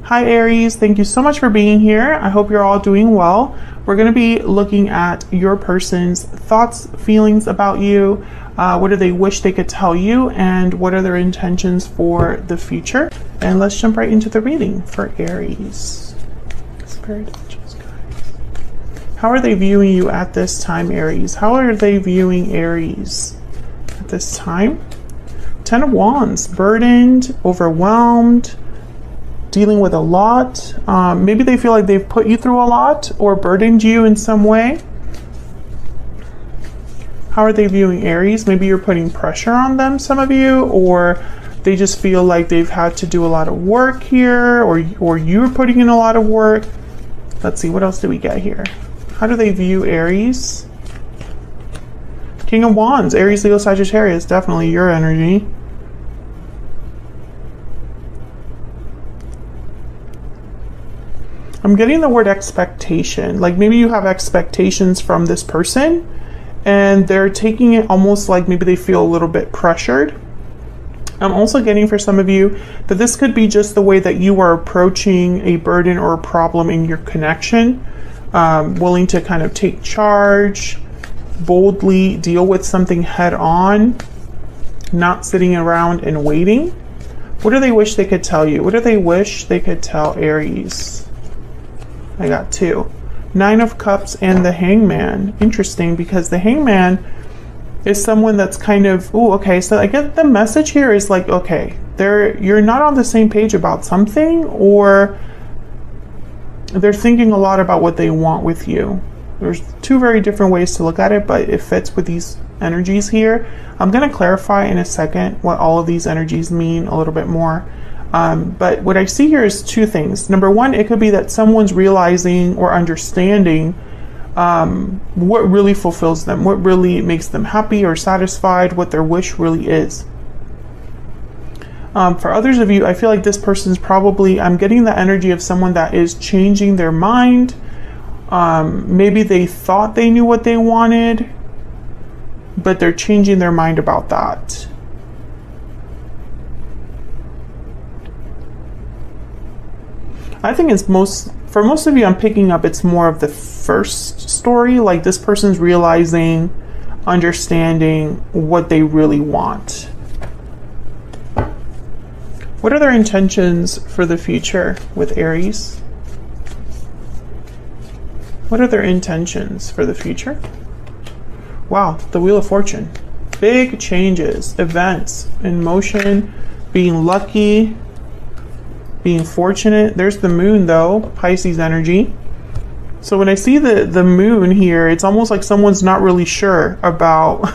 Hi Aries, thank you so much for being here. I hope you're all doing well. We're going to be looking at your person's thoughts, feelings about you. What do they wish they could tell you, and what are their intentions for the future? And let's jump right into the reading for Aries. Spirit angels, guys. How are they viewing you at this time, Aries? How are they viewing Aries at this time? Ten of Wands, burdened, overwhelmed, dealing with a lot. Maybe they feel like they've put you through a lot or burdened you in some way. How are they viewing Aries? Maybe you're putting pressure on them, some of you, or they just feel like they've had to do a lot of work here, or you're putting in a lot of work. Let's see, what else do we get here? How do they view Aries? King of Wands, Aries, Leo, Sagittarius, definitely your energy. I'm getting the word expectation. Like maybe you have expectations from this person and they're taking it almost like maybe they feel a little bit pressured. I'm also getting for some of you that this could be just the way that you are approaching a burden or a problem in your connection, willing to kind of take charge, boldly deal with something head on, not sitting around and waiting. What do they wish they could tell you? What do they wish they could tell Aries? I got two. Nine of Cups and the Hangman. Interesting, because the Hangman is someone that's kind of, oh, okay, so I get the message here is like, okay, you're not on the same page about something, or they're thinking a lot about what they want with you. There's two very different ways to look at it, but it fits with these energies here. I'm going to clarify in a second what all of these energies mean a little bit more. But what I see here is two things. Number one, it could be that someone's realizing or understanding what really fulfills them, what really makes them happy or satisfied, what their wish really is. For others of you, I feel like this person's probably, I'm getting the energy of someone that is changing their mind. Maybe they thought they knew what they wanted, but they're changing their mind about that. I think it's for most of you, I'm picking up it's more of the first story, like this person's realizing, understanding what they really want. What are their intentions for the future with Aries? What are their intentions for the future? Wow, the Wheel of Fortune. Big changes, events in motion, being lucky, being fortunate. There's the moon though, Pisces energy. So when I see the moon here, it's almost like someone's not really sure about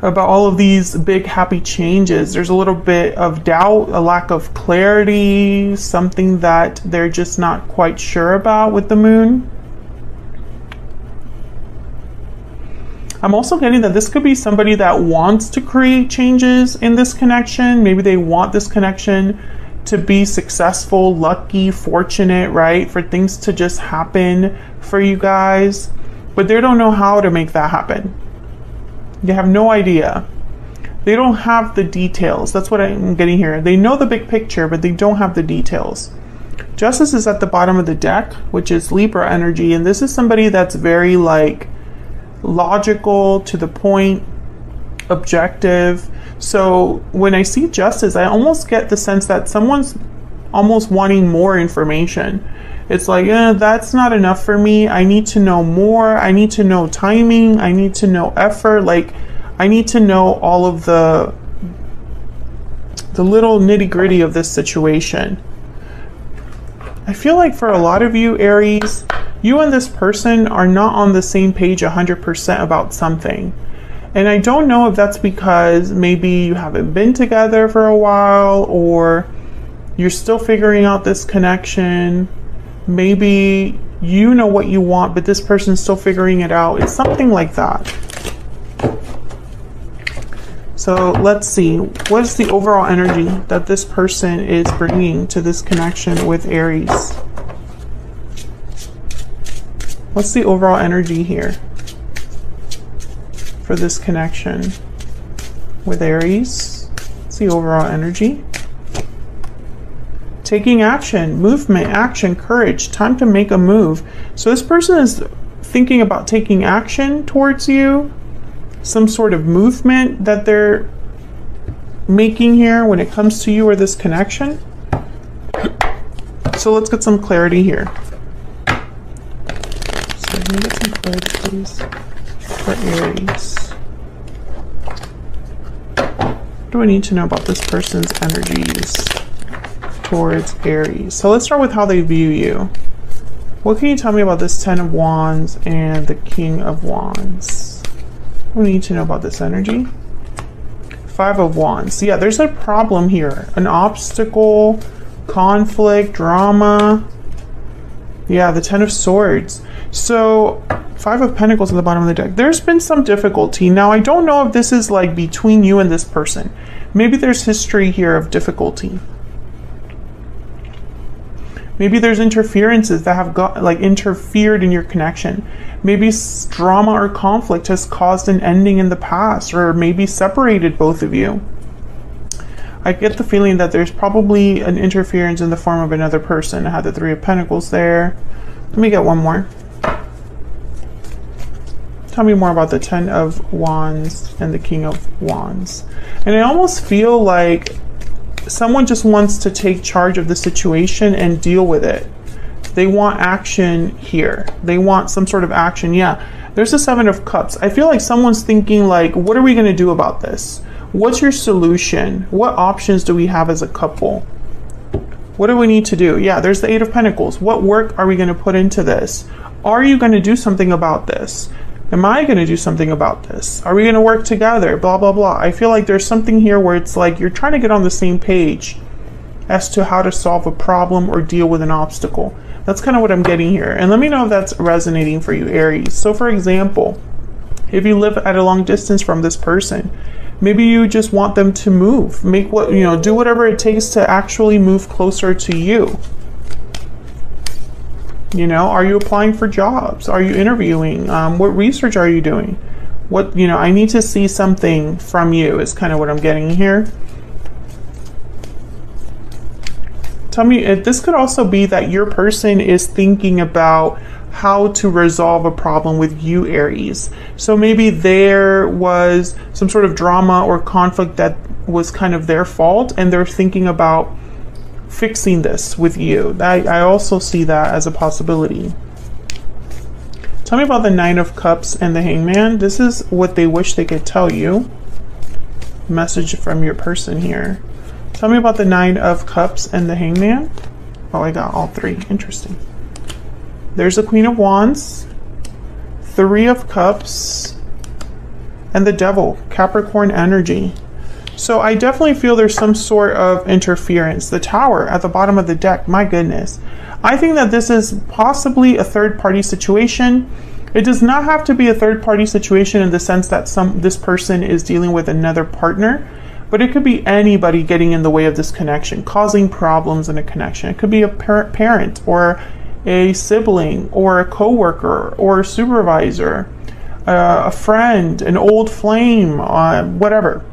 about all of these big happy changes. There's a little bit of doubt, a lack of clarity, something that they're just not quite sure about with the moon. I'm also getting that this could be somebody that wants to create changes in this connection. Maybe they want this connection to be successful, lucky, fortunate, right? For things to just happen for you guys, but they don't know how to make that happen. They have no idea. They don't have the details. That's what I'm getting here. They know the big picture, but they don't have the details. Justice is at the bottom of the deck, which is Libra energy, and this is somebody that's very like logical, to the point, objective. So when I see Justice, I almost get the sense that someone's almost wanting more information. It's like, that's not enough for me. I need to know more. I need to know timing. I need to know effort. Like, I need to know all of the little nitty-gritty of this situation. I feel like for a lot of you, Aries, you and this person are not on the same page 100% about something. And I don't know if that's because maybe you haven't been together for a while, or you're still figuring out this connection. Maybe you know what you want, but this person's still figuring it out. It's something like that. So let's see. What is the overall energy that this person is bringing to this connection with Aries? What's the overall energy here for this connection with Aries? What's the overall energy? taking action, movement, action, courage, time to make a move. So this person is thinking about taking action towards you, some sort of movement that they're making here when it comes to you or this connection. So let's get some clarity here. So can we get some clarity, please, for Aries? What do I need to know about this person's energies towards Aries? So let's start with how they view you. What can you tell me about this 10 of Wands and the King of Wands? What do we need to know about this energy? 5 of Wands. Yeah, there's a problem here. An obstacle, conflict, drama. Yeah, the 10 of Swords. So 5 of Pentacles at the bottom of the deck. There's been some difficulty. Now, I don't know if this is like between you and this person. Maybe there's history here of difficulty. Maybe there's interferences that have interfered in your connection. Maybe drama or conflict has caused an ending in the past, or maybe separated both of you. I get the feeling that there's probably an interference in the form of another person. I had the 3 of Pentacles there. Let me get one more. Tell me more about the 10 of Wands and the King of Wands. And I almost feel like someone just wants to take charge of the situation and deal with it. They want action here. They want some sort of action. Yeah, there's the 7 of Cups. I feel like someone's thinking like, what are we going to do about this? What's your solution? What options do we have as a couple? What do we need to do? Yeah, there's the 8 of Pentacles. What work are we going to put into this? Are you going to do something about this? Am I going to do something about this? Are we going to work together? Blah, blah, blah. I feel like there's something here where it's like you're trying to get on the same page as to how to solve a problem or deal with an obstacle. That's kind of what I'm getting here. And let me know if that's resonating for you, Aries. So for example, if you live at a long distance from this person, maybe you just want them to move, do whatever it takes to actually move closer to you. Are you applying for jobs? Are you interviewing? What research are you doing? I need to see something from you is kind of what I'm getting here. Tell me if this could also be that your person is thinking about how to resolve a problem with you, Aries. So maybe there was some sort of drama or conflict that was kind of their fault, and they're thinking about fixing this with you. I also see that as a possibility. Tell me about the 9 of Cups and the Hangman. This is what they wish they could tell you. Message from your person here. Tell me about the 9 of Cups and the Hangman. Oh, I got all 3. Interesting. There's the Queen of Wands, 3 of Cups, and the Devil, Capricorn energy. So I definitely feel there's some sort of interference. The Tower at the bottom of the deck, my goodness. I think that this is possibly a third-party situation. It does not have to be a third-party situation in the sense that this person is dealing with another partner, but it could be anybody getting in the way of this connection, causing problems in a connection. It could be a parent or a sibling or a coworker or a supervisor, a friend, an old flame, whatever.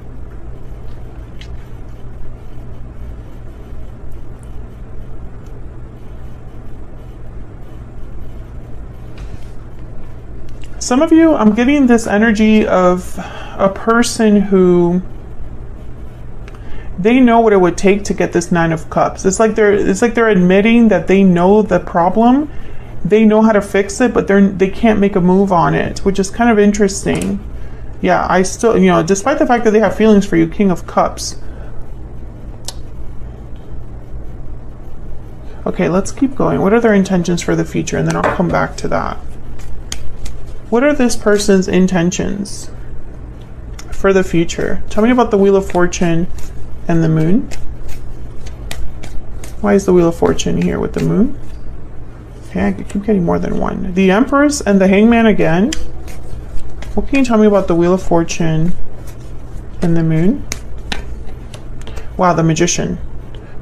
Some of you, I'm getting this energy of a person who they know what it would take to get this 9 of Cups. It's like they're admitting that they know the problem, they know how to fix it, but they can't make a move on it, which is kind of interesting. Yeah, I still, despite the fact that they have feelings for you, King of Cups. Okay, let's keep going. What are their intentions for the future? And then I'll come back to that. What are this person's intentions for the future? Tell me about the Wheel of Fortune and the Moon. Why is the Wheel of Fortune here with the Moon? Okay, I keep getting more than one. The Empress and the Hangman again. What can you tell me about the Wheel of Fortune and the Moon? Wow, the Magician.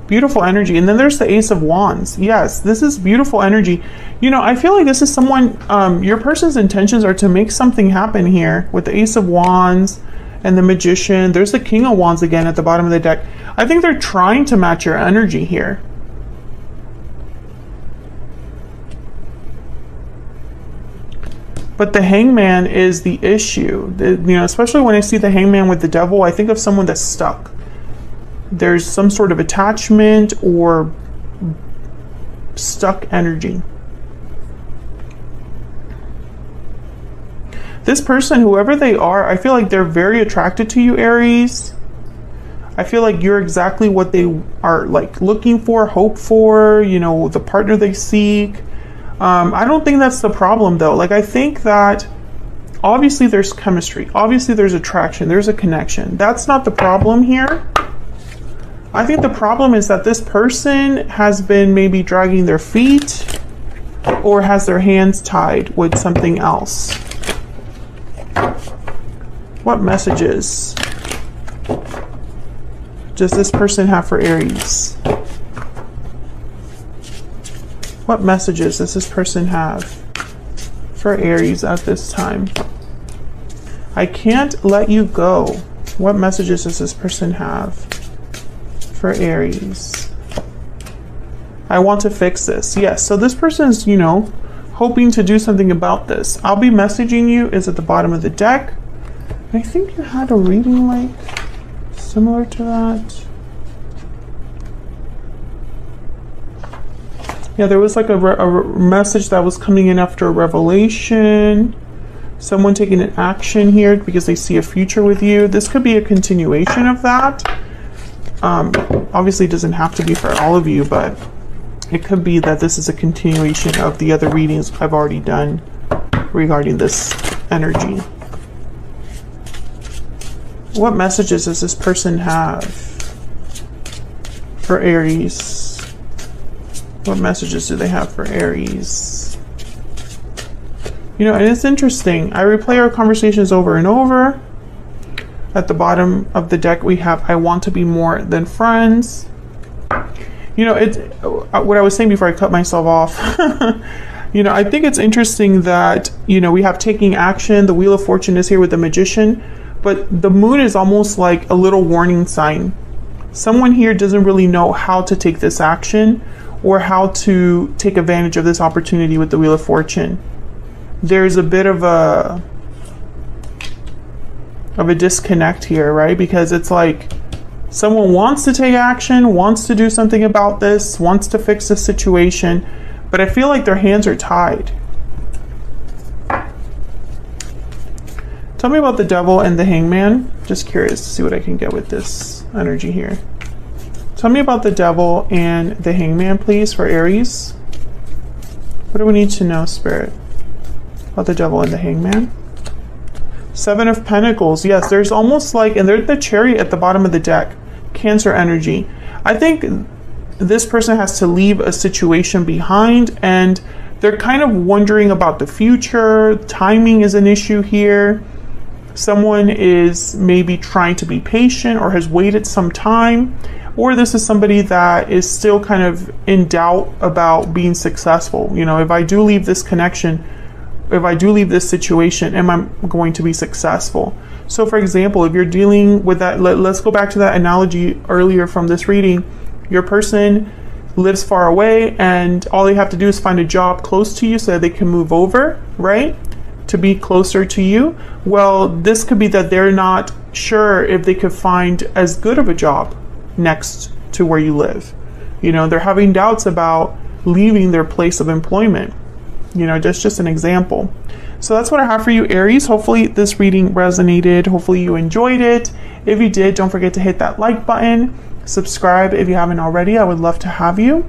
Beautiful energy. And then there's the Ace of Wands. Yes, this is beautiful energy. I feel like this is someone, your person's intentions are to make something happen here with the Ace of Wands and the Magician. There's the King of Wands again at the bottom of the deck. I think they're trying to match your energy here. But the Hangman is the issue. You know, especially when I see the Hangman with the Devil, I think of someone that's stuck. There's some sort of attachment or stuck energy. This person, whoever they are, I feel like they're very attracted to you, Aries. I feel like you're exactly what they are like looking for, hope for, you know, the partner they seek. I don't think that's the problem though. Like, I think that obviously there's chemistry, obviously there's attraction, there's a connection. That's not the problem here. I think the problem is that this person has been maybe dragging their feet or has their hands tied with something else. What messages does this person have for Aries? What messages does this person have for Aries at this time? I can't let you go. What messages does this person have for Aries? I want to fix this. Yes, so this person's, you know, hoping to do something about this. I'll be messaging you is at the bottom of the deck. I think you had a reading like similar to that. Yeah, there was like a message that was coming in after a revelation. Someone taking an action here because they see a future with you. This could be a continuation of that. Obviously, it doesn't have to be for all of you, but it could be that this is a continuation of the other readings I've already done regarding this energy. What messages does this person have for Aries? What messages do they have for Aries? You know, and it's interesting. I replay our conversations over and over. At the bottom of the deck, we have, I want to be more than friends. You know, it's what I was saying before I cut myself off. You know, I think it's interesting that, you know, we have taking action. The Wheel of Fortune is here with the Magician, but the Moon is almost like a little warning sign. Someone here doesn't really know how to take this action or how to take advantage of this opportunity with the Wheel of Fortune. There's a bit of a disconnect here, right? Because it's like someone wants to take action, wants to do something about this, wants to fix the situation, but I feel like their hands are tied. Tell me about the Devil and the Hangman. Just curious to see what I can get with this energy here. Tell me about the Devil and the Hangman, please, for Aries. What do we need to know, Spirit, about the Devil and the Hangman? Seven of Pentacles. Yes, there's almost like, and there's the Chariot at the bottom of the deck. Cancer energy. I think this person has to leave a situation behind and they're kind of wondering about the future. Timing is an issue here. Someone is maybe trying to be patient or has waited some time. Or this is somebody that is still kind of in doubt about being successful. You know, if I do leave this connection, if I do leave this situation, am I going to be successful? So for example, if you're dealing with that, let's go back to that analogy earlier from this reading. Your person lives far away and all they have to do is find a job close to you so that they can move over, right? To be closer to you. Well, this could be that they're not sure if they could find as good of a job next to where you live. You know, they're having doubts about leaving their place of employment. You know, just an example. So that's what I have for you, Aries. Hopefully this reading resonated. Hopefully you enjoyed it. If you did, don't forget to hit that like button. Subscribe if you haven't already. I would love to have you.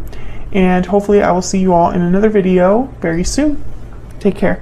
And hopefully I will see you all in another video very soon. Take care.